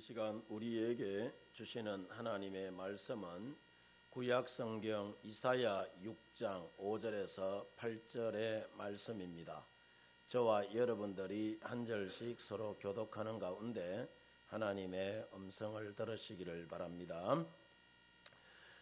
시간 우리에게 주시는 하나님의 말씀은 구약성경 이사야 6장 5절에서 8절의 말씀입니다. 저와 여러분들이 한 절씩 서로 교독하는 가운데 하나님의 음성을 들으시기를 바랍니다.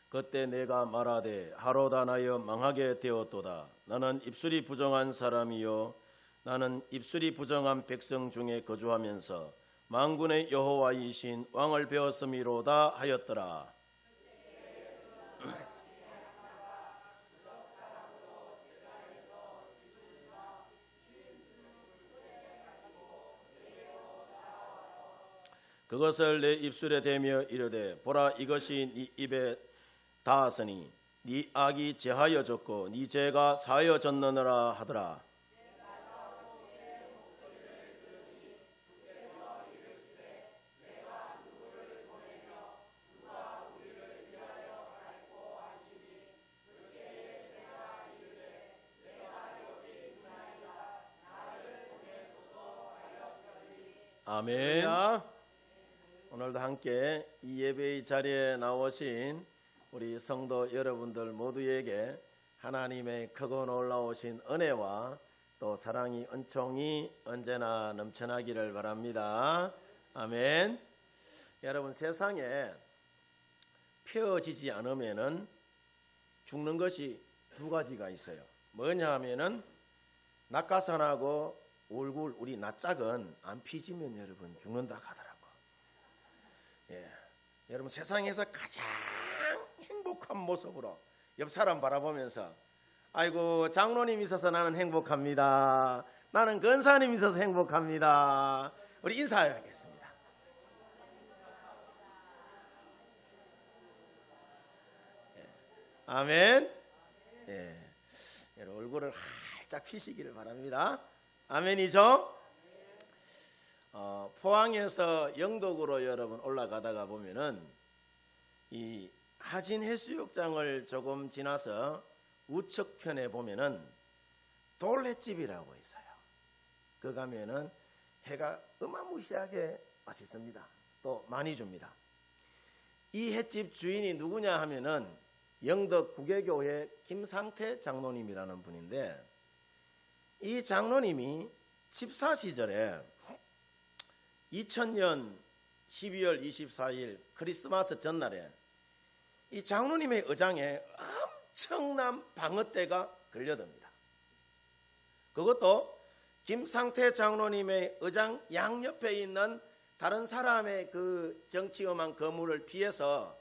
그때 내가 말하되 하로다 나여 망하게 되었도다. 나는 입술이 부정한 사람이요 나는 입술이 부정한 백성 중에 거주하면서 만군의 여호와이신 왕을 배웠음이로다 하였더라. 그것을 내 입술에 대며 이르되 보라 이것이 네 입에 닿았으니 네 악이 제하여졌고 네 죄가 사하여졌느니라 하더라. 아멘. 오늘도 함께 이 예배의 자리에 나오신 우리 성도 여러분들 모두에게 하나님의 크고 놀라우신 은혜와 또 사랑이 은총이 언제나 넘쳐나기를 바랍니다. 아멘. 여러분, 세상에 펴지지 않으면은 죽는 것이 두 가지가 있어요. 뭐냐 하면은 낙하산하고 얼굴 우리 낯짝은 안 피지면 여러분 죽는다 하더라고. 예, 여러분 세상에서 가장 행복한 모습으로 옆 사람 바라보면서 아이고 장로님 있어서 나는 행복합니다. 나는 권사님 있어서 행복합니다. 우리 인사하겠습니다. 예, 아멘. 예, 여러분 얼굴을 활짝 피시기를 바랍니다. 아멘이죠? 포항에서 영덕으로 여러분 올라가다가 보면은 이 하진 해수욕장을 조금 지나서 우측편에 보면은 돌횟집이라고 있어요. 그 가면은 해가 어마무시하게 맛있습니다. 또 많이 줍니다. 이 횟집 주인이 누구냐 하면은 영덕 구계교회 김상태 장로님이라는 분인데 이 장로님이 집사 시절에 2000년 12월 24일 크리스마스 전날에 이 장로님의 의장에 엄청난 방어떼가 걸려듭니다. 그것도 김상태 장로님의 의장 양옆에 있는 다른 사람의 그 정치엄한 거물을 피해서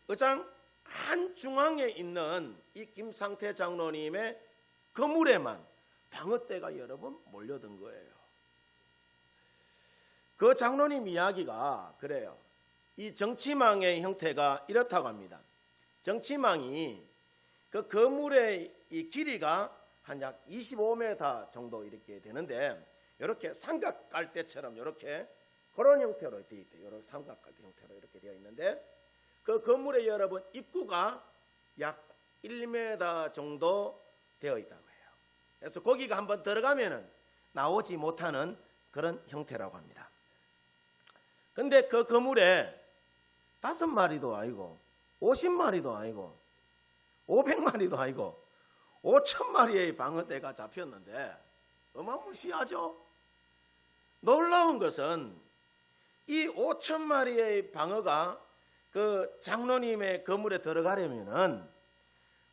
의장 한중앙에 있는 이 김상태 장로님의 거물에만 방어떼가 여러분 몰려든 거예요. 그 장로님 이야기가 그래요. 이 정치망의 형태가 이렇다고 합니다. 정치망이 그 거물의 이 길이가 한 약 25m 정도 이렇게 되는데 이렇게 삼각갈대처럼 이렇게 그런 형태로 되어 있대요. 이런 삼각갈대 형태로 이렇게 되어 있는데 그 건물의 여러분 입구가 약 1m 정도 되어 있다고. 그래서 거기가 한번 들어가면은 나오지 못하는 그런 형태라고 합니다. 근데 그 건물에 5마리도 아니고 50마리도 아니고 500마리도 아니고 5,000마리의 방어떼가 잡혔는데 어마무시하죠. 놀라운 것은 이 5,000마리의 방어가 그 장로님의 건물에 들어가려면은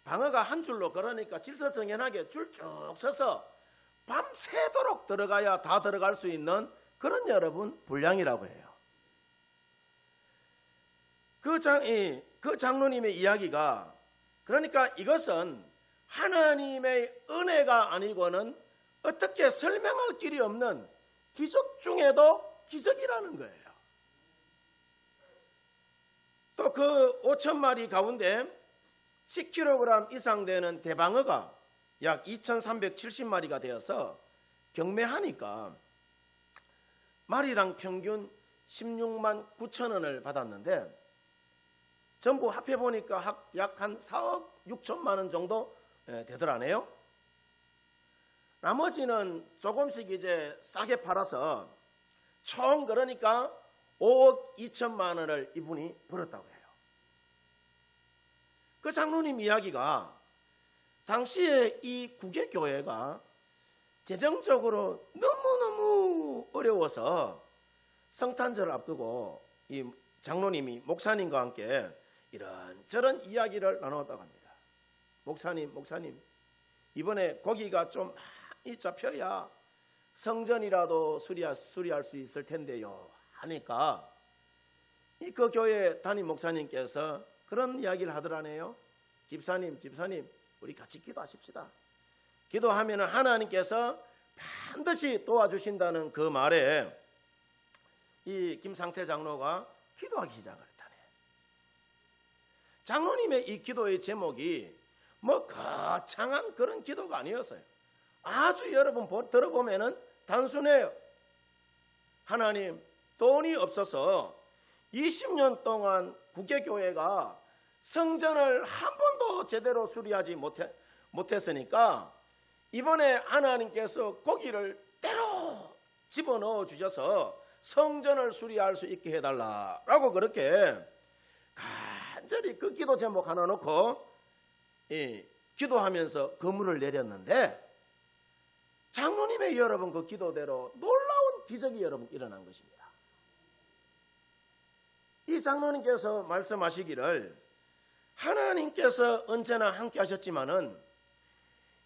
방어가 한 줄로 그러니까 질서정연하게 줄 쭉 서서 밤새도록 들어가야 다 들어갈 수 있는 그런 여러분 분량이라고 해요. 그 장로님의 이야기가 그러니까 이것은 하나님의 은혜가 아니고는 어떻게 설명할 길이 없는 기적 중에도 기적이라는 거예요. 또 그 5,000마리 가운데 10kg 이상 되는 대방어가 약 2,370마리가 되어서 경매하니까 마리당 평균 16만 9천 원을 받았는데 전부 합해보니까 약 한 4억 6천만 원 정도 되더라네요. 나머지는 조금씩 이제 싸게 팔아서 총 그러니까 5억 2천만 원을 이분이 벌었다고 해요. 그 장로님 이야기가 당시에 이 구계교회가 재정적으로 너무너무 어려워서 성탄절을 앞두고 이 장로님이 목사님과 함께 이런저런 이야기를 나누었다고 합니다. 목사님 이번에 고기가 좀 많이 잡혀야 성전이라도 수리할 수 있을 텐데요 하니까 그 교회 담임 목사님께서 그런 이야기를 하더라네요. 집사님 우리 같이 기도하십시다. 기도하면 하나님께서 반드시 도와주신다는 그 말에 이 김상태 장로가 기도하기 시작을 했다네. 장로님의 이 기도의 제목이 뭐 거창한 그런 기도가 아니었어요. 아주 여러분 들어보면은 단순해요. 하나님, 돈이 없어서 20년 동안 구계교회가 성전을 한 번도 제대로 수리하지 못했으니까 이번에 하나님께서 고기를 때로 집어넣어 주셔서 성전을 수리할 수 있게 해달라라고 그렇게 간절히 그 기도 제목 하나 놓고 기도하면서 건물을 내렸는데 장로님의 여러분 그 기도대로 놀라운 기적이 여러분 일어난 것입니다. 이 장로님께서 말씀하시기를 하나님께서 언제나 함께 하셨지만은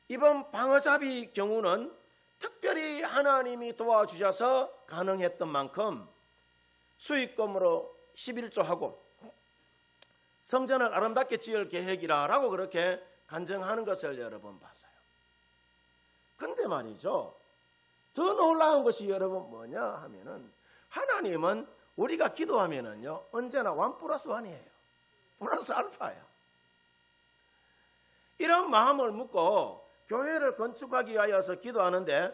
이번 방어잡이 경우는 특별히 하나님이 도와주셔서 가능했던 만큼 수익금으로 11조하고 성전을 아름답게 지을 계획이라고 그렇게 간증하는 것을 여러분 봤어요. 근데 말이죠, 더 놀라운 것이 여러분 뭐냐 하면은 하나님은 우리가 기도하면은요 언제나 1+1이에요. 플러스 알파예요. 이런 마음을 묻고 교회를 건축하기 위하여서 기도하는데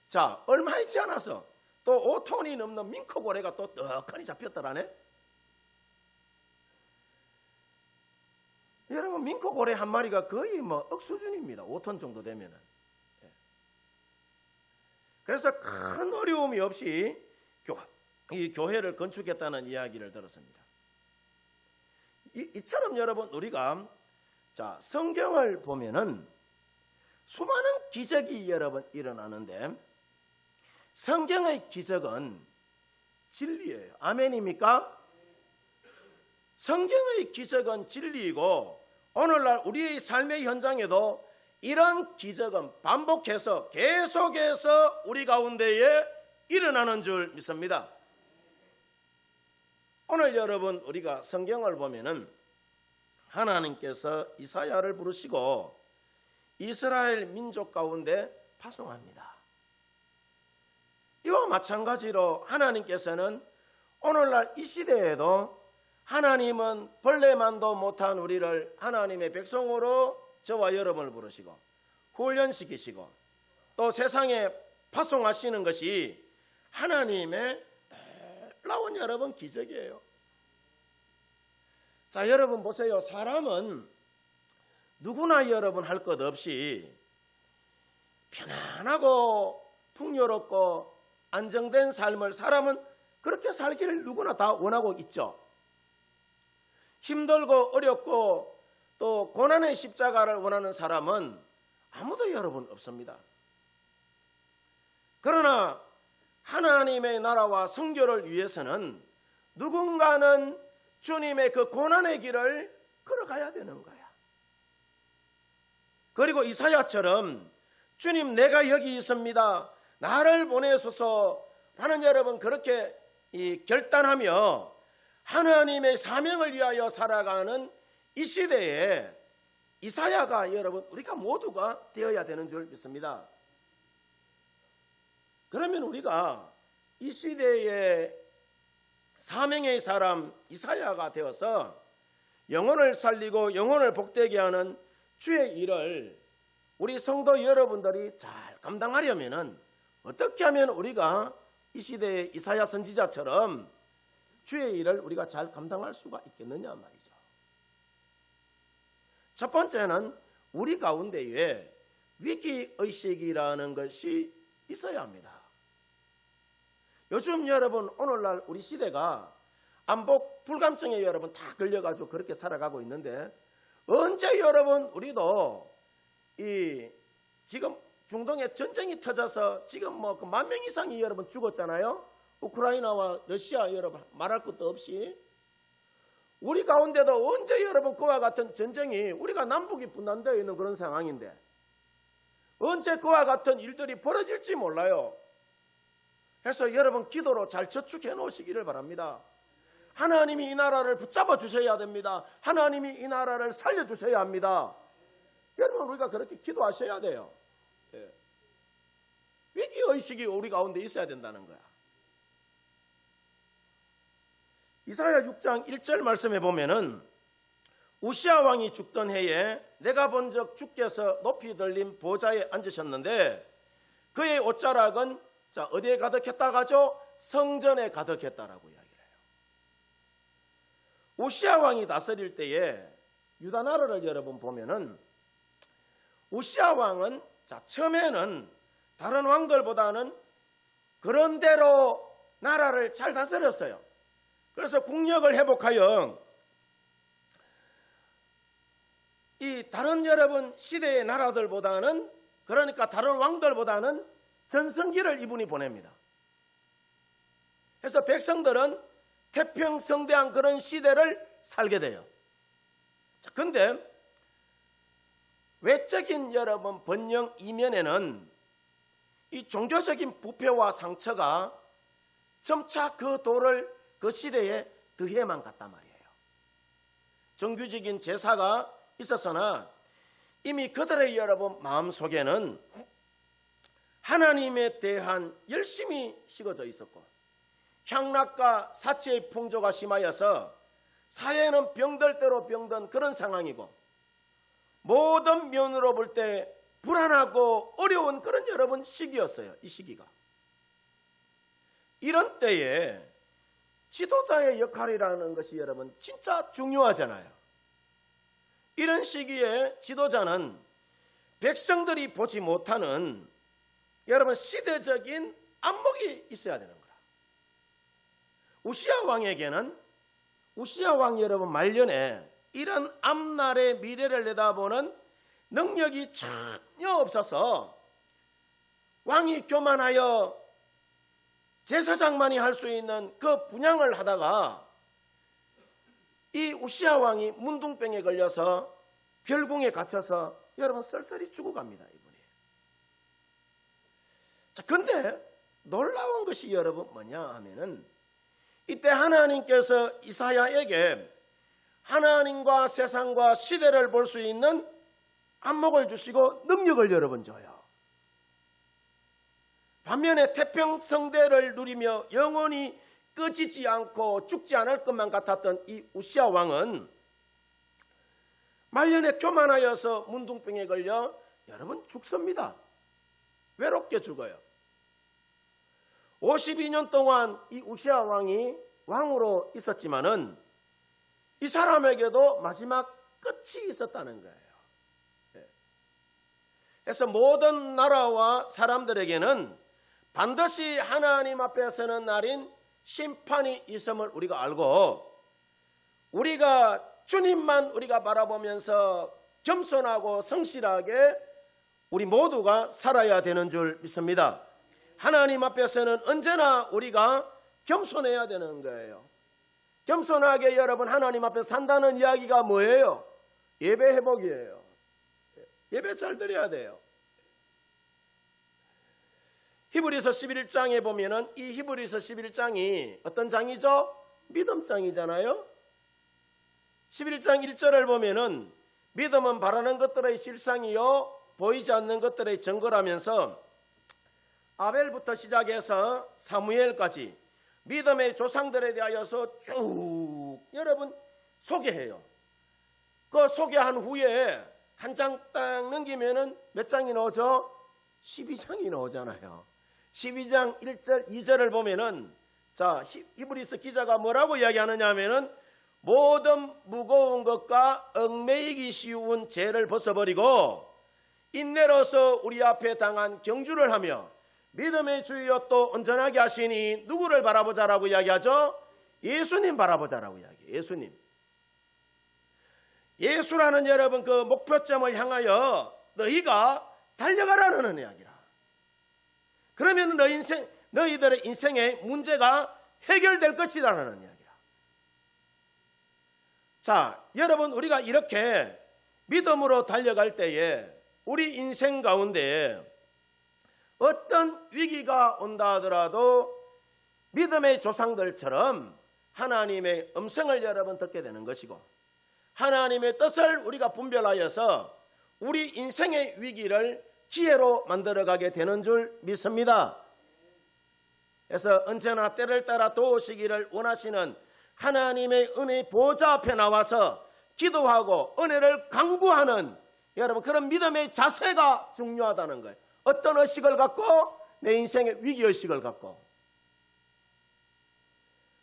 자 얼마 있지 않아서 또 5톤이 넘는 민크고래가 또 떡하니 잡혔더라네. 여러분 민크고래 한 마리가 거의 뭐 억 수준입니다. 5톤 정도 되면은. 그래서 큰 어려움이 없이 이 교회를 건축했다는 이야기를 들었습니다. 이처럼 여러분 우리가 자 성경을 보면은 수많은 기적이 여러분 일어나는데 성경의 기적은 진리예요. 아멘입니까? 성경의 기적은 진리이고 오늘날 우리의 삶의 현장에도 이런 기적은 반복해서 계속해서 우리 가운데에 일어나는 줄 믿습니다. 오늘 여러분 우리가 성경을 보면은 하나님께서 이사야를 부르시고 이스라엘 민족 가운데 파송합니다. 이와 마찬가지로 하나님께서는 오늘날 이 시대에도 하나님은 벌레만도 못한 우리를 하나님의 백성으로 저와 여러분을 부르시고 훈련시키시고 또 세상에 파송하시는 것이 하나님의 놀라운 여러분 기적이에요. 자 여러분 보세요. 사람은 누구나 여러분 할 것 없이 편안하고 풍요롭고 안정된 삶을 사람은 그렇게 살기를 누구나 다 원하고 있죠. 힘들고 어렵고 또 고난의 십자가를 원하는 사람은 아무도 여러분 없습니다. 그러나 하나님의 나라와 선교를 위해서는 누군가는 주님의 그 고난의 길을 걸어가야 되는 거야. 그리고 이사야처럼 주님 내가 여기 있습니다. 나를 보내소서 하는 여러분 그렇게 결단하며 하나님의 사명을 위하여 살아가는 이 시대에 이사야가 여러분 우리가 모두가 되어야 되는 줄 믿습니다. 그러면 우리가 이 시대의 사명의 사람 이사야가 되어서 영혼을 살리고 영혼을 복되게 하는 주의 일을 우리 성도 여러분들이 잘 감당하려면 어떻게 하면 우리가 이 시대의 이사야 선지자처럼 주의 일을 우리가 잘 감당할 수가 있겠느냐 말이죠. 첫 번째는 우리 가운데에 위기의식이라는 것이 있어야 합니다. 요즘 여러분 오늘날 우리 시대가 안복 불감증에 여러분 다 걸려가지고 그렇게 살아가고 있는데, 언제 여러분 우리도 이 지금 중동에 전쟁이 터져서 지금 뭐 그 10,000명 이상이 여러분 죽었잖아요. 우크라이나와 러시아 여러분 말할 것도 없이. 우리 가운데도 언제 여러분 그와 같은 전쟁이, 우리가 남북이 분단되어 있는 그런 상황인데 언제 그와 같은 일들이 벌어질지 몰라요. 그래서 여러분 기도로 잘 저축해 놓으시기를 바랍니다. 하나님이 이 나라를 붙잡아 주셔야 됩니다. 하나님이 이 나라를 살려주셔야 합니다. 여러분 우리가 그렇게 기도하셔야 돼요. 예. 위기의식이 우리 가운데 있어야 된다는 거야. 이사야 6장 1절 말씀해 보면은 우시아 왕이 죽던 해에 내가 본적 주께서 높이 들린 보좌에 앉으셨는데 그의 옷자락은 자 어디에 가득했다 가죠? 성전에 가득했다라고 이야기해요. 우시아 왕이 다스릴 때에 유다 나라를 여러분 보면은 우시아 왕은 자 처음에는 다른 왕들보다는 그런대로 나라를 잘 다스렸어요. 그래서 국력을 회복하여 이 다른 여러분 시대의 나라들보다는, 그러니까 다른 왕들보다는 전성기를 이분이 보냅니다. 그래서 백성들은 태평성대한 그런 시대를 살게 돼요. 자, 근데 외적인 여러분 번영 이면에는 이 종교적인 부패와 상처가 점차 그 도를 그 시대에 더해만 갔단 말이에요. 정규직인 제사가 있었으나 이미 그들의 여러분 마음속에는 하나님에 대한 열심이 식어져 있었고 향락과 사치의 풍조가 심하여서 사회는 병들 대로 병든 그런 상황이고 모든 면으로 볼 때 불안하고 어려운 그런 여러분 시기였어요. 이 시기가. 이런 때에 지도자의 역할이라는 것이 여러분 진짜 중요하잖아요. 이런 시기에 지도자는 백성들이 보지 못하는 여러분 시대적인 안목이 있어야 되는 거라. 우시아 왕에게는 우시아 왕 여러분 말년에 이런 앞날의 미래를 내다보는 능력이 전혀 없어서 왕이 교만하여 제사장만이 할 수 있는 그 분향을 하다가 이 우시아 왕이 문둥병에 걸려서 별궁에 갇혀서 여러분 썰썰히 죽어갑니다. 이분이. 자, 근데 놀라운 것이 여러분 뭐냐 하면은 이때 하나님께서 이사야에게 하나님과 세상과 시대를 볼 수 있는 안목을 주시고 능력을 여러분 줘요. 반면에 태평성대를 누리며 영원히 꺼지지 않고 죽지 않을 것만 같았던 이 우시아 왕은 말년에 교만하여서 문둥병에 걸려 여러분 죽습니다. 외롭게 죽어요. 52년 동안 이 우시아 왕이 왕으로 있었지만은 이 사람에게도 마지막 끝이 있었다는 거예요. 그래서 모든 나라와 사람들에게는 반드시 하나님 앞에 서는 날인 심판이 있음을 우리가 알고 우리가 주님만 우리가 바라보면서 겸손하고 성실하게 우리 모두가 살아야 되는 줄 믿습니다. 하나님 앞에서는 언제나 우리가 겸손해야 되는 거예요. 겸손하게 여러분 하나님 앞에 산다는 이야기가 뭐예요? 예배 회복이에요. 예배 잘 드려야 돼요. 히브리서 11장에 보면은 이 히브리서 11장이 어떤 장이죠? 믿음장이잖아요. 11장 1절을 보면은 믿음은 바라는 것들의 실상이요 보이지 않는 것들의 증거라면서 아벨부터 시작해서 사무엘까지 믿음의 조상들에 대하여서 쭉 여러분 소개해요. 그 소개한 후에 한 장 딱 넘기면은 몇 장이 나오죠? 12장이 나오잖아요. 12장 1절 2절을 보면은 자 히브리서 기자가 뭐라고 이야기하느냐 하면은 모든 무거운 것과 얽매이기 쉬운 죄를 벗어버리고 인내로서 우리 앞에 당한 경주를 하며 믿음의 주여 또 온전하게 하시니 누구를 바라보자라고 이야기하죠? 예수님 바라보자라고 이야기해요. 예수님. 예수라는 여러분 그 목표점을 향하여 너희가 달려가라는 이야기라. 그러면 너희들의 인생의 문제가 해결될 것이라는 이야기라. 자, 여러분 우리가 이렇게 믿음으로 달려갈 때에 우리 인생 가운데 어떤 위기가 온다 하더라도 믿음의 조상들처럼 하나님의 음성을 여러분 듣게 되는 것이고 하나님의 뜻을 우리가 분별하여서 우리 인생의 위기를 기회로 만들어가게 되는 줄 믿습니다. 그래서 언제나 때를 따라 도우시기를 원하시는 하나님의 은혜 보좌 앞에 나와서 기도하고 은혜를 간구하는 여러분 그런 믿음의 자세가 중요하다는 거예요. 어떤 의식을 갖고? 내 인생의 위기의식을 갖고.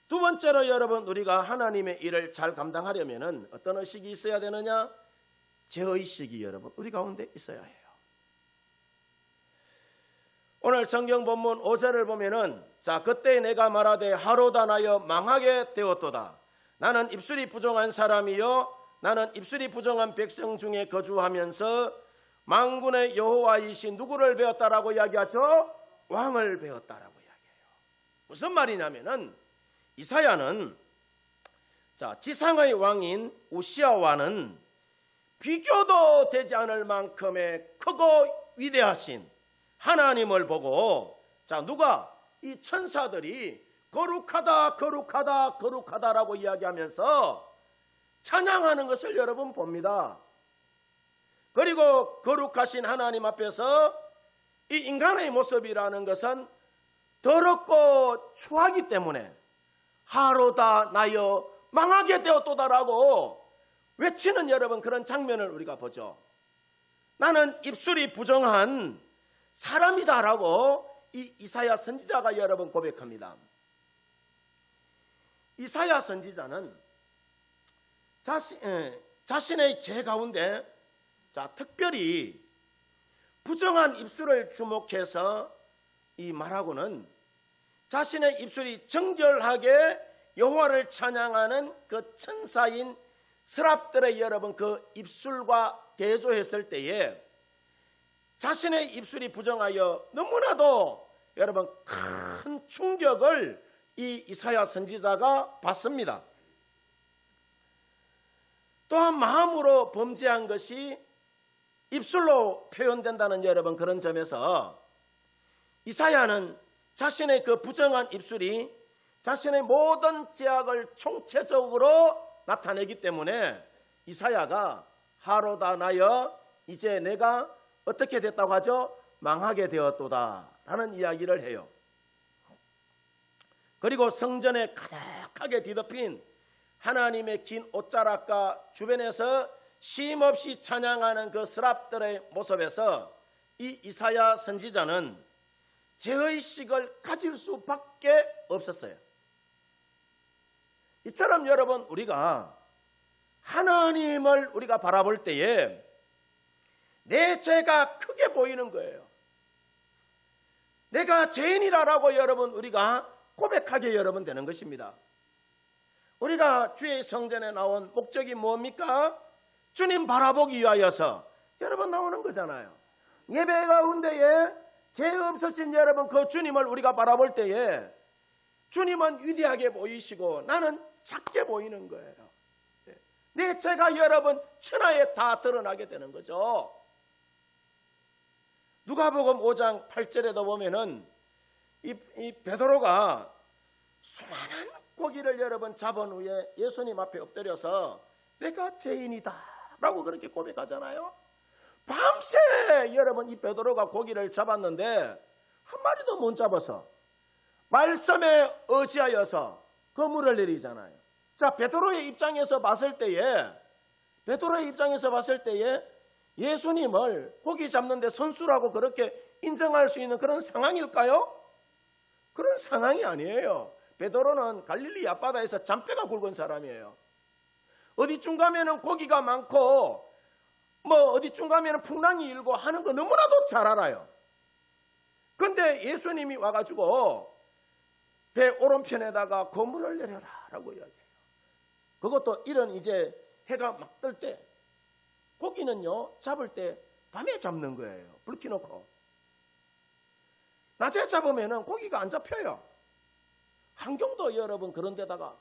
두 번째로 여러분 우리가 하나님의 일을 잘 감당하려면 어떤 의식이 있어야 되느냐? 죄의식이 여러분 우리 가운데 있어야 해요. 오늘 성경 본문 5절을 보면은 자 그때 내가 말하되 하루다 나여 망하게 되었도다. 나는 입술이 부정한 사람이요 나는 입술이 부정한 백성 중에 거주하면서 만군의 여호와이신 누구를 배웠다라고 이야기하죠? 왕을 배웠다라고 이야기해요. 무슨 말이냐면은 이사야는 자 지상의 왕인 우시아와는 비교도 되지 않을 만큼의 크고 위대하신 하나님을 보고 자 누가 이 천사들이 거룩하다 거룩하다 거룩하다라고 이야기하면서 찬양하는 것을 여러분 봅니다. 그리고 거룩하신 하나님 앞에서 이 인간의 모습이라는 것은 더럽고 추하기 때문에 하루다 나여 망하게 되었도다라고 외치는 여러분 그런 장면을 우리가 보죠. 나는 입술이 부정한 사람이다라고 이 이사야 선지자가 여러분 고백합니다. 이사야 선지자는 자신의 죄 가운데 자 특별히 부정한 입술을 주목해서 이 말하고는 자신의 입술이 정결하게 여호와를 찬양하는 그 천사인 스랍들의 여러분 그 입술과 대조했을 때에 자신의 입술이 부정하여 너무나도 여러분 큰 충격을 이 이사야 선지자가 받습니다. 또한 마음으로 범죄한 것이 입술로 표현된다는 여러분 그런 점에서 이사야는 자신의 그 부정한 입술이 자신의 모든 죄악을 총체적으로 나타내기 때문에 이사야가 하루다 나여 이제 내가 어떻게 됐다고 하죠? 망하게 되었도다 라는 이야기를 해요. 그리고 성전에 가득하게 뒤덮인 하나님의 긴 옷자락과 주변에서 쉼없이 찬양하는 그 스랍들의 모습에서 이 이사야 선지자는 죄의식을 가질 수밖에 없었어요. 이처럼 여러분 우리가 하나님을 우리가 바라볼 때에 내 죄가 크게 보이는 거예요. 내가 죄인이라고 여러분 우리가 고백하게 여러분 되는 것입니다. 우리가 주의 성전에 나온 목적이 뭡니까? 주님 바라보기 위하여서 여러분 나오는 거잖아요. 예배 가운데에 죄 없으신 여러분 그 주님을 우리가 바라볼 때에 주님은 위대하게 보이시고 나는 작게 보이는 거예요. 내 죄가 여러분 천하에 다 드러나게 되는 거죠. 누가복음 5장 8절에도 보면은 이 베드로가 수많은 고기를 여러분 잡은 후에 예수님 앞에 엎드려서 내가 죄인이다 라고 그렇게 고백하잖아요. 밤새 여러분 이 베드로가 고기를 잡았는데 한 마리도 못 잡아서 말씀에 의지하여서 그물을 내리잖아요. 자, 베드로의 입장에서 봤을 때에 예수님을 고기 잡는데 선수라고 그렇게 인정할 수 있는 그런 상황일까요? 그런 상황이 아니에요. 베드로는 갈릴리 앞바다에서 잔뼈가 굵은 사람이에요. 어디쯤 가면은 고기가 많고 어디쯤 가면은 풍랑이 일고 하는 거 너무나도 잘 알아요. 근데 예수님이 와가지고 배 오른편에다가 그물을 내려라 라고 이야기해요. 그것도 이런 이제 해가 막 뜰 때, 고기는요 잡을 때 밤에 잡는 거예요. 불 켜놓고. 낮에 잡으면은 고기가 안 잡혀요. 환경도 여러분 그런 데다가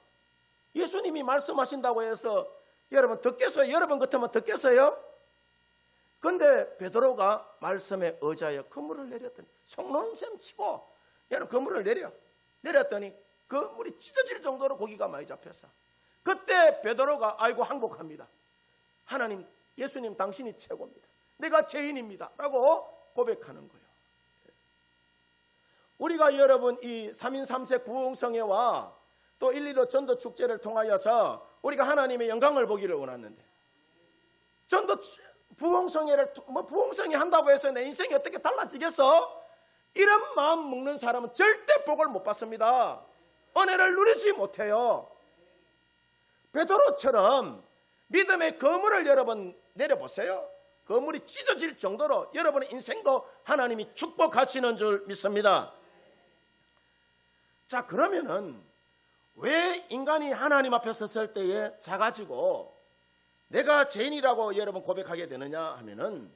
예수님이 말씀하신다고 해서 여러분 듣겠어요? 여러분 같으면 듣겠어요? 근데 베드로가 말씀에 의지하여 그물을 내렸더니 속눈샘 치고 여러분 그물을 내렸더니 그 물이 찢어질 정도로 고기가 많이 잡혔어. 그때 베드로가 아이고 항복합니다. 하나님, 예수님 당신이 최고입니다. 내가 죄인입니다 라고 고백하는 거예요. 우리가 여러분 이 3인 3색 부흥성회와 또 1.15 전도 축제를 통하여서 우리가 하나님의 영광을 보기를 원하는데, 전도 부흥성회를 부흥성회 한다고 해서 내 인생이 어떻게 달라지겠어? 이런 마음 먹는 사람은 절대 복을 못 받습니다. 은혜를 누리지 못해요. 베드로처럼 믿음의 그물을 여러분 내려보세요. 그물이 찢어질 정도로 여러분의 인생도 하나님이 축복하시는 줄 믿습니다. 자, 그러면은 왜 인간이 하나님 앞에 섰을 때에 작아지고 내가 죄인이라고 여러분 고백하게 되느냐 하면은,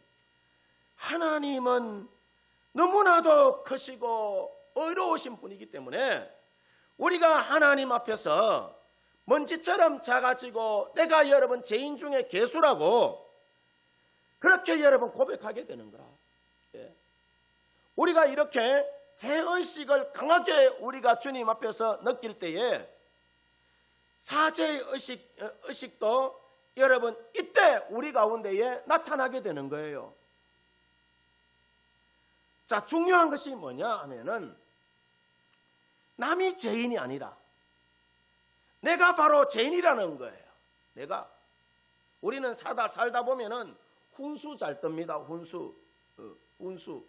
하나님은 너무나도 크시고 의로우신 분이기 때문에 우리가 하나님 앞에서 먼지처럼 작아지고 내가 여러분 죄인 중에 괴수라고 그렇게 여러분 고백하게 되는 거라. 예. 우리가 이렇게 죄의식을 강하게 우리가 주님 앞에서 느낄 때에 사죄의 의식도 여러분 이때 우리 가운데에 나타나게 되는 거예요. 자, 중요한 것이 뭐냐 하면은 남이 죄인이 아니라 내가 바로 죄인이라는 거예요. 우리는 살다 보면은 훈수 잘 뜹니다. 훈수.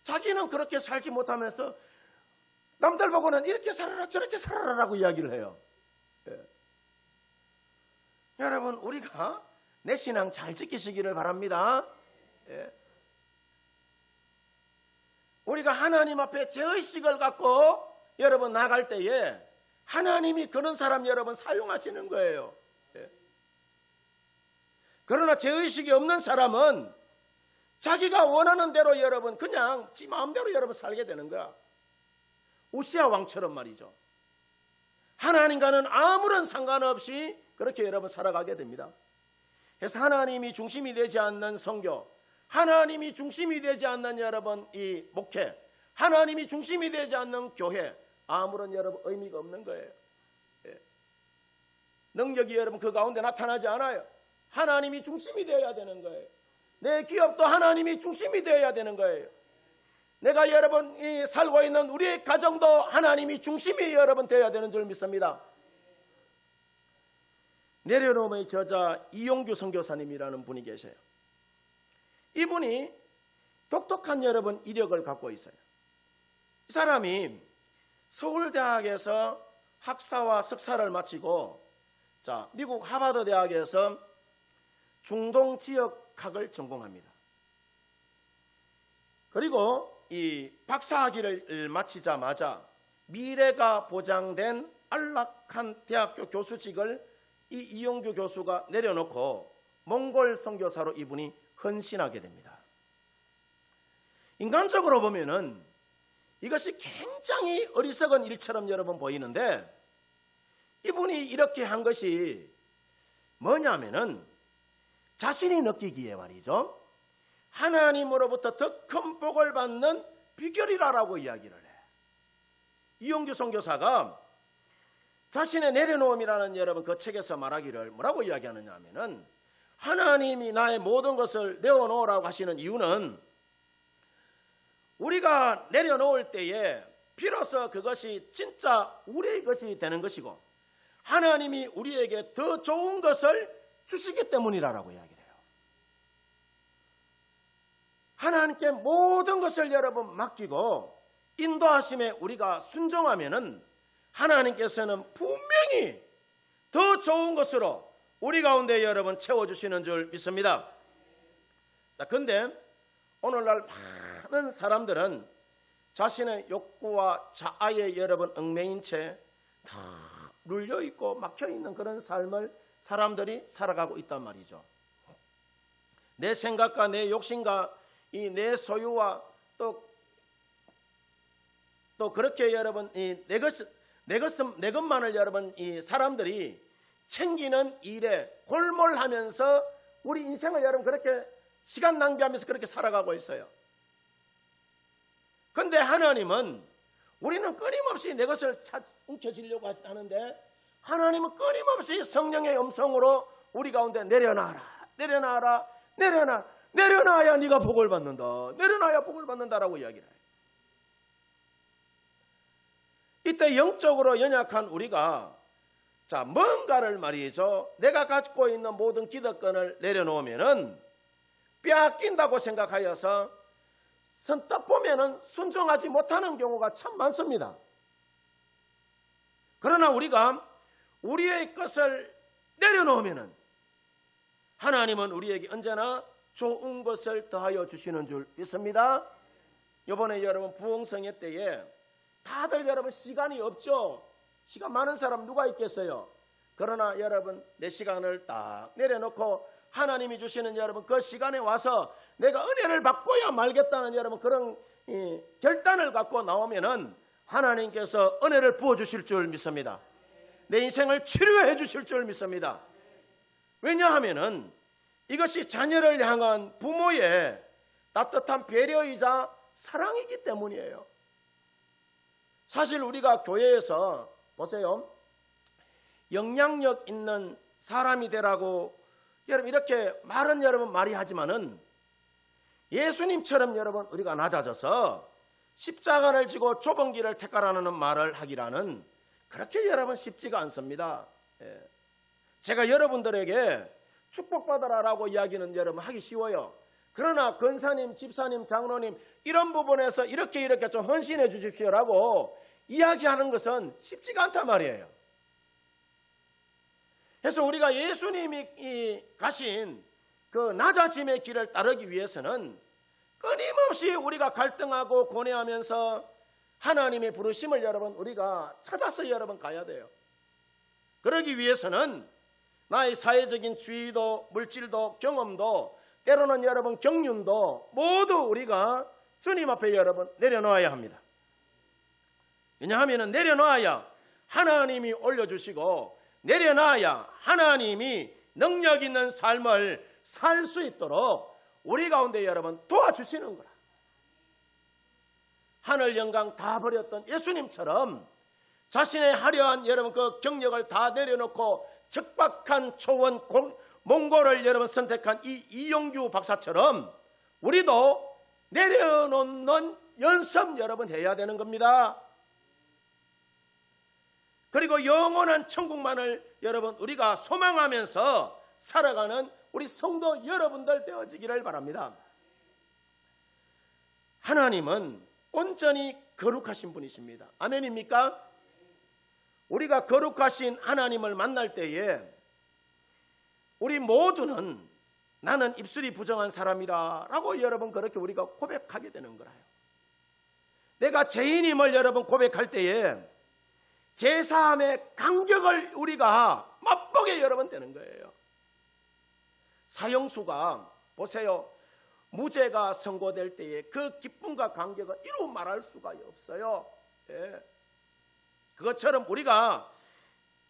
자기는 그렇게 살지 못하면서 남들 보고는 이렇게 살아라 저렇게 살아라라고 이야기를 해요. 예. 여러분, 우리가 내 신앙 잘 지키시기를 바랍니다. 예. 우리가 하나님 앞에 죄의식을 갖고 여러분 나갈 때에 하나님이 그런 사람 여러분 사용하시는 거예요. 예. 그러나 죄의식이 없는 사람은 자기가 원하는 대로 여러분 그냥 지 마음대로 여러분 살게 되는 거야. 우시아 왕처럼 말이죠. 하나님과는 아무런 상관없이 그렇게 여러분 살아가게 됩니다. 그래서 하나님이 중심이 되지 않는 선교, 하나님이 중심이 되지 않는 여러분 이 목회, 하나님이 중심이 되지 않는 교회, 아무런 여러분 의미가 없는 거예요. 예. 능력이 여러분 그 가운데 나타나지 않아요. 하나님이 중심이 되어야 되는 거예요. 내 기업도 하나님이 중심이 되어야 되는 거예요. 내가 여러분 살고 있는 우리의 가정도 하나님이 중심이 여러분 되어야 되는 줄 믿습니다. 내려놓음의 저자 이용규 선교사님이라는 분이 계세요. 이분이 독특한 여러분 이력을 갖고 있어요. 이 사람이 서울대학에서 학사와 석사를 마치고 미국 하버드 대학에서 중동 지역학을 전공합니다. 그리고 이 박사학위를 마치자마자 미래가 보장된 안락한 대학교 교수직을 이 이용규 교수가 내려놓고 몽골 선교사로 이분이 헌신하게 됩니다. 인간적으로 보면은 이것이 굉장히 어리석은 일처럼 여러분 보이는데, 이분이 이렇게 한 것이 뭐냐면은 자신이 느끼기에 말이죠, 하나님으로부터 더 큰 복을 받는 비결이라고 이야기를 해. 이용규 선교사가 자신의 내려놓음이라는 여러분 그 책에서 말하기를 뭐라고 이야기하느냐 하면은, 하나님이 나의 모든 것을 내어놓으라고 하시는 이유는 우리가 내려놓을 때에 비로소 그것이 진짜 우리의 것이 되는 것이고 하나님이 우리에게 더 좋은 것을 주시기 때문이라고 이야기를 해요. 하나님께 모든 것을 여러분 맡기고 인도하심에 우리가 순종하면은 하나님께서는 분명히 더 좋은 것으로 우리 가운데 여러분 채워주시는 줄 믿습니다. 자, 근데 오늘날 많은 사람들은 자신의 욕구와 자아에 여러분 얽매인 채 다 눌려있고 막혀있는 그런 삶을 사람들이 살아가고 있단 말이죠. 내 생각과 내 욕심과 이 내 소유와 또 그렇게 여러분 내 것만을 여러분 이 사람들이 챙기는 일에 골몰하면서 우리 인생을 여러분 그렇게 시간 낭비하면서 그렇게 살아가고 있어요. 그런데 하나님은 우리는 끊임없이 내 것을 움켜쥐려고 하는데 하나님은 끊임없이 성령의 음성으로 우리 가운데 내려놔라, 내려놔라, 내려놔야 네가 복을 받는다, 내려놔야 복을 받는다라고 이야기를 해요. 이때 영적으로 연약한 우리가 뭔가를 말이죠, 내가 갖고 있는 모든 기득권을 내려놓으면은 빼앗긴다고 생각하여서 선뜻 보면은 순종하지 못하는 경우가 참 많습니다. 그러나 우리가 우리의 것을 내려놓으면은 하나님은 우리에게 언제나 좋은 것을 더하여 주시는 줄 믿습니다. 이번에 여러분 부흥성회 때에 다들 여러분 시간이 없죠. 시간 많은 사람 누가 있겠어요? 그러나 여러분 내 시간을 딱 내려놓고 하나님이 주시는 여러분 그 시간에 와서 내가 은혜를 받고야 말겠다는 여러분 그런 결단을 갖고 나오면은 하나님께서 은혜를 부어주실 줄 믿습니다. 내 인생을 치료해 주실 줄 믿습니다. 왜냐하면은 이것이 자녀를 향한 부모의 따뜻한 배려이자 사랑이기 때문이에요. 사실 우리가 교회에서 보세요, 영향력 있는 사람이 되라고 여러분 이렇게 말은 여러분 말이 하지만은 예수님처럼 여러분 우리가 낮아져서 십자가를 지고 좁은 길을 택하라는 말을 하기라는 그렇게 여러분 쉽지가 않습니다. 제가 여러분들에게 축복받아라라고 이야기는 여러분 하기 쉬워요. 그러나 권사님, 집사님, 장로님 이런 부분에서 이렇게 좀 헌신해 주십시오라고 이야기하는 것은 쉽지가 않단 말이에요. 그래서 우리가 예수님이 가신 그 낮아짐의 길을 따르기 위해서는 끊임없이 우리가 갈등하고 고뇌하면서 하나님의 부르심을 여러분 우리가 찾아서 여러분 가야 돼요. 그러기 위해서는 나의 사회적인 지위도 물질도 경험도 때로는 여러분 경륜도 모두 우리가 주님 앞에 여러분 내려놓아야 합니다. 왜냐하면 내려놔야 하나님이 올려주시고 내려놔야 하나님이 능력 있는 삶을 살 수 있도록 우리 가운데 여러분 도와주시는 거라. 하늘 영광 다 버렸던 예수님처럼 자신의 화려한 여러분 그 경력을 다 내려놓고 적박한 초원 몽골을 여러분 선택한 이 이용규 박사처럼 우리도 내려놓는 연습 여러분 해야 되는 겁니다. 그리고 영원한 천국만을 여러분 우리가 소망하면서 살아가는 우리 성도 여러분들 되어지기를 바랍니다. 하나님은 온전히 거룩하신 분이십니다. 아멘입니까? 우리가 거룩하신 하나님을 만날 때에 우리 모두는 나는 입술이 부정한 사람이라 라고 여러분 그렇게 우리가 고백하게 되는 거예요. 내가 죄인임을 여러분 고백할 때에 제사함의 간격을 우리가 맛보게 여러분 되는 거예요. 사형수가 보세요, 무죄가 선고될 때에 그 기쁨과 감격은 이루 말할 수가 없어요. 그것처럼 우리가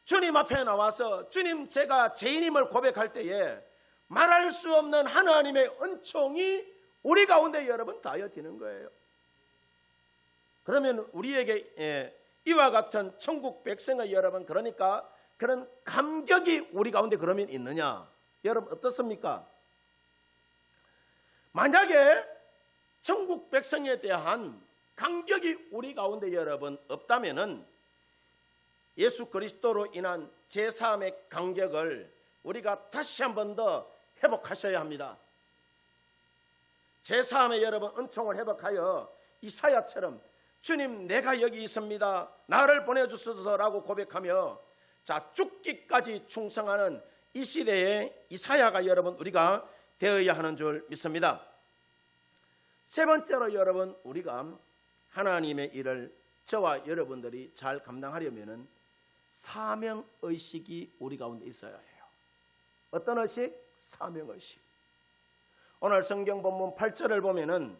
주님 앞에 나와서 주님 제가 죄인임을 고백할 때에 말할 수 없는 하나님의 은총이 우리 가운데 여러분 다여지는 거예요. 그러면 우리에게 이와 같은 천국 백성의 여러분 그러니까 그런 감격이 우리 가운데 그러면 있느냐? 여러분 어떻습니까? 만약에 천국 백성에 대한 감격이 우리 가운데 여러분 없다면은 예수 그리스도로 인한 제사함의 감격을 우리가 다시 한 번 더 회복하셔야 합니다. 제사함의 여러분 은총을 회복하여 이사야처럼 주님 내가 여기 있습니다. 나를 보내주소서라고 고백하며 죽기까지 충성하는 이 시대의 이사야가 여러분 우리가 되어야 하는 줄 믿습니다. 세 번째로 여러분, 우리가 하나님의 일을 저와 여러분들이 잘 감당하려면 사명의식이 우리 가운데 있어야 해요. 어떤 의식? 사명의식. 오늘 성경 본문 8절을 보면은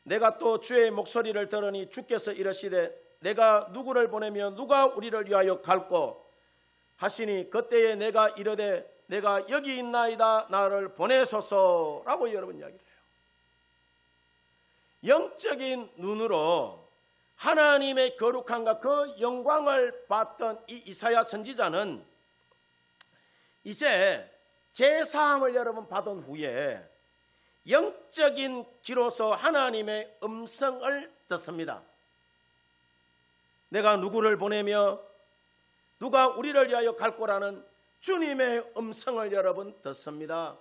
내가 또 주의 목소리를 들으니 주께서 이르시되 내가 누구를 보내며 누가 우리를 위하여 갈꼬 하시니 그때에 내가 이르되 내가 여기 있나이다 나를 보내소서라고 여러분 이야기를 해요. 영적인 눈으로 하나님의 거룩함과 그 영광을 봤던 이 이사야 선지자는 이제 제사함을 여러분 받은 후에 영적인 귀로서 하나님의 음성을 듣습니다. 내가 누구를 보내며 누가 우리를 위하여 갈 거라는 주님의 음성을 여러분 듣습니다.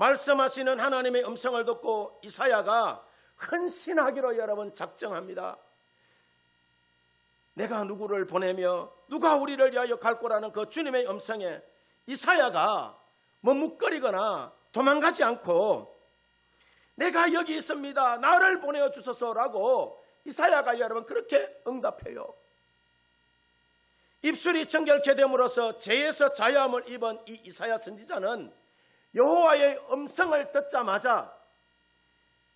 말씀하시는 하나님의 음성을 듣고 이사야가 헌신하기로 여러분 작정합니다. 내가 누구를 보내며 누가 우리를 위하여 갈 거라는 그 주님의 음성에 이사야가 머뭇거리거나 도망가지 않고 내가 여기 있습니다. 나를 보내어 주소서라고 이사야가 여러분 그렇게 응답해요. 입술이 정결케 됨으로써 죄에서 자유함을 입은 이 이사야 선지자는 여호와의 음성을 듣자마자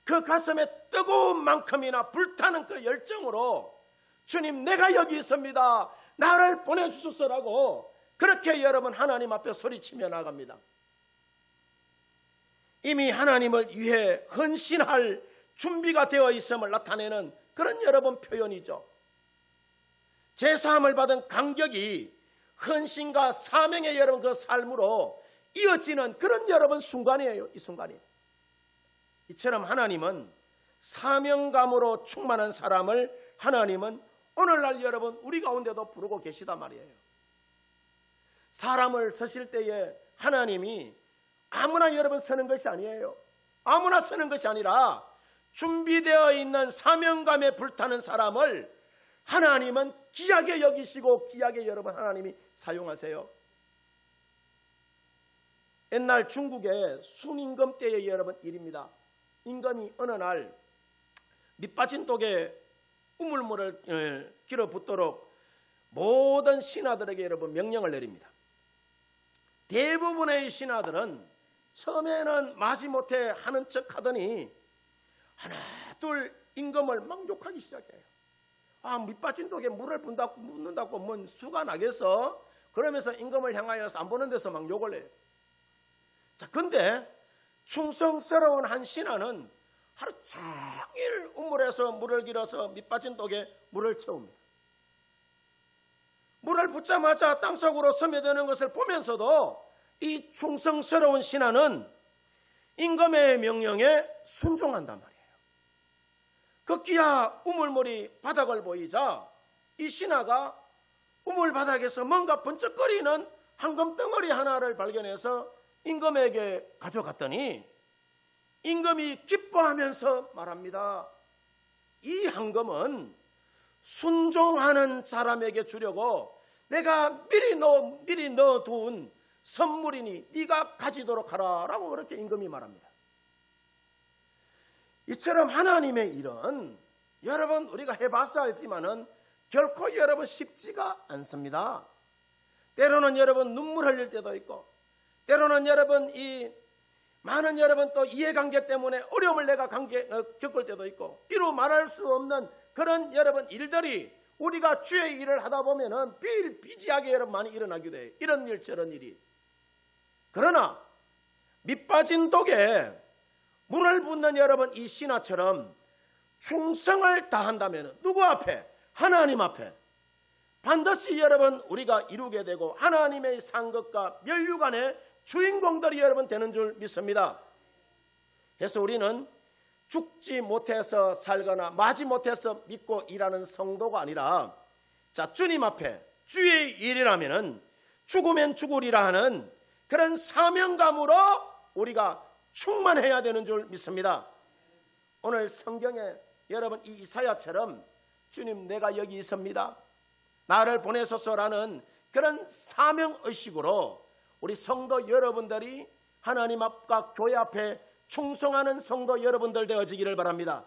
그 가슴에 뜨거운 만큼이나 불타는 그 열정으로 주님 내가 여기 있습니다. 나를 보내주소서라고 그렇게 여러분 하나님 앞에 소리치며 나갑니다. 이미 하나님을 위해 헌신할 준비가 되어 있음을 나타내는 그런 여러분 표현이죠. 제사함을 받은 간격이 헌신과 사명의 여러분 그 삶으로 이어지는 그런 여러분 순간이에요. 이 순간이. 이처럼 하나님은 사명감으로 충만한 사람을 하나님은 오늘날 여러분 우리 가운데도 부르고 계시단 말이에요. 사람을 서실 때에 하나님이 아무나 여러분 서는 것이 아니에요. 아무나 서는 것이 아니라 준비되어 있는 사명감에 불타는 사람을 하나님은 귀하게 여기시고 귀하게 여러분 하나님이 사용하세요. 옛날 중국의 순임금 때의 여러분 일입니다. 임금이 어느 날 밑빠진 독에 우물물을 길어 붓도록 모든 신하들에게 여러분 명령을 내립니다. 대부분의 신하들은 처음에는 마지못해 하는 척 하더니 하나 둘 임금을 막 욕하기 시작해요. 밑빠진 독에 물을 붓는다고 뭔 수가 나겠어? 그러면서 임금을 향하여서 안 보는 데서 막 욕을 해요. 자, 근데 충성스러운 한 신하는 하루 종일 우물에서 물을 길어서 밑빠진 독에 물을 채웁니다. 물을 붓자마자 땅속으로 스며드는 것을 보면서도 이 충성스러운 신하는 임금의 명령에 순종한단 말이에요. 급기야 우물물이 바닥을 보이자 이 신하가 우물 바닥에서 뭔가 번쩍거리는 황금 덩어리 하나를 발견해서 임금에게 가져갔더니 임금이 기뻐하면서 말합니다. 이 황금은 순종하는 사람에게 주려고 내가 미리 넣어둔 선물이니 네가 가지도록 하라 라고 그렇게 임금이 말합니다. 이처럼 하나님의 일은 여러분 우리가 해봐서 알지만은 결코 여러분 쉽지가 않습니다. 때로는 여러분 눈물 흘릴 때도 있고 때로는 여러분 이 많은 여러분 또 이해관계 때문에 어려움을 내가 겪을 때도 있고 이루 말할 수 없는 그런 여러분 일들이 우리가 주의 일을 하다 보면은 비일비재하게 여러분 많이 일어나기도 해요. 이런 일 저런 일이. 그러나 밑빠진 독에 물을 붓는 여러분 이 신하처럼 충성을 다한다면 누구 앞에? 하나님 앞에 반드시 여러분 우리가 이루게 되고 하나님의 상급과 면류관의 주인공들이 여러분 되는 줄 믿습니다. 그래서 우리는 죽지 못해서 살거나 마지 못해서 믿고 일하는 성도가 아니라 자 주님 앞에 주의 일이라면은 죽으면 죽으리라 하는 그런 사명감으로 우리가 충만해야 되는 줄 믿습니다. 오늘 성경에 여러분 이 이사야처럼 주님 내가 여기 있습니다. 나를 보내소서라는 그런 사명의식으로 우리 성도 여러분들이 하나님 앞과 교회 앞에 충성하는 성도 여러분들 되어지기를 바랍니다.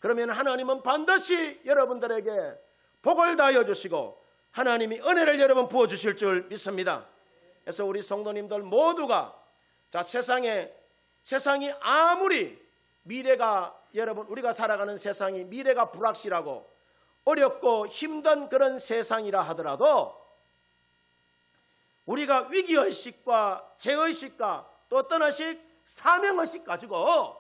그러면 하나님은 반드시 여러분들에게 복을 다하여 주시고 하나님이 은혜를 여러분 부어주실 줄 믿습니다. 그래서 우리 성도님들 모두가 자, 세상이 아무리 미래가 여러분 우리가 살아가는 세상이 미래가 불확실하고 어렵고 힘든 그런 세상이라 하더라도 우리가 위기의식과 죄의식과 또 어떤 의식? 사명의식 가지고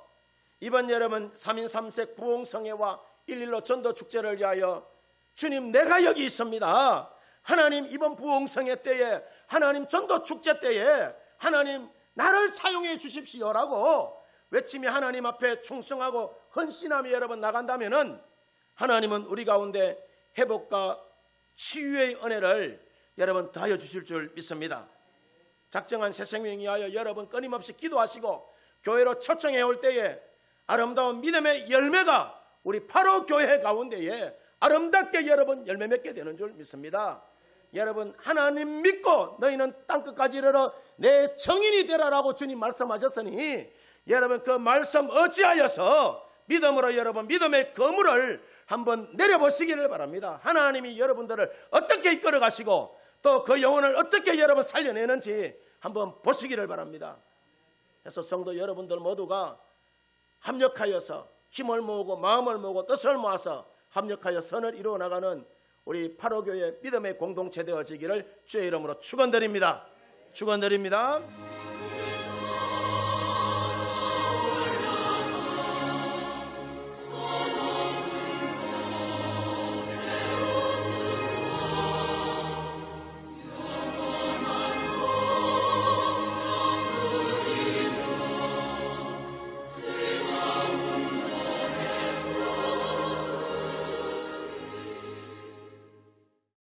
이번 여러분 3인 3색 부흥성회와 1.15 전도축제를 위하여 주님 내가 여기 있습니다. 하나님 이번 부흥성회 때에 하나님 전도축제 때에 하나님 나를 사용해 주십시오라고 외치며 하나님 앞에 충성하고 헌신하며 여러분 나간다면은 하나님은 우리 가운데 회복과 치유의 은혜를 여러분 더하여 주실 줄 믿습니다. 작정한 새 생명 위하여 여러분 끊임없이 기도하시고 교회로 초청해 올 때에 아름다운 믿음의 열매가 우리 바로 교회 가운데에 아름답게 여러분 열매 맺게 되는 줄 믿습니다. 여러분 하나님 믿고 너희는 땅끝까지 이르러 내 증인이 되라라고 주님 말씀하셨으니 여러분 그 말씀 어찌하여서 믿음으로 여러분 믿음의 거물을 한번 내려보시기를 바랍니다. 하나님이 여러분들을 어떻게 이끌어 가시고 또 그 영혼을 어떻게 여러분 살려내는지 한번 보시기를 바랍니다. 그래서 성도 여러분들 모두가 합력하여서 힘을 모으고 마음을 모으고 뜻을 모아서 합력하여 선을 이루어 나가는 우리 파로교회 믿음의 공동체 되어지기를 주의 이름으로 축원드립니다. 축원드립니다.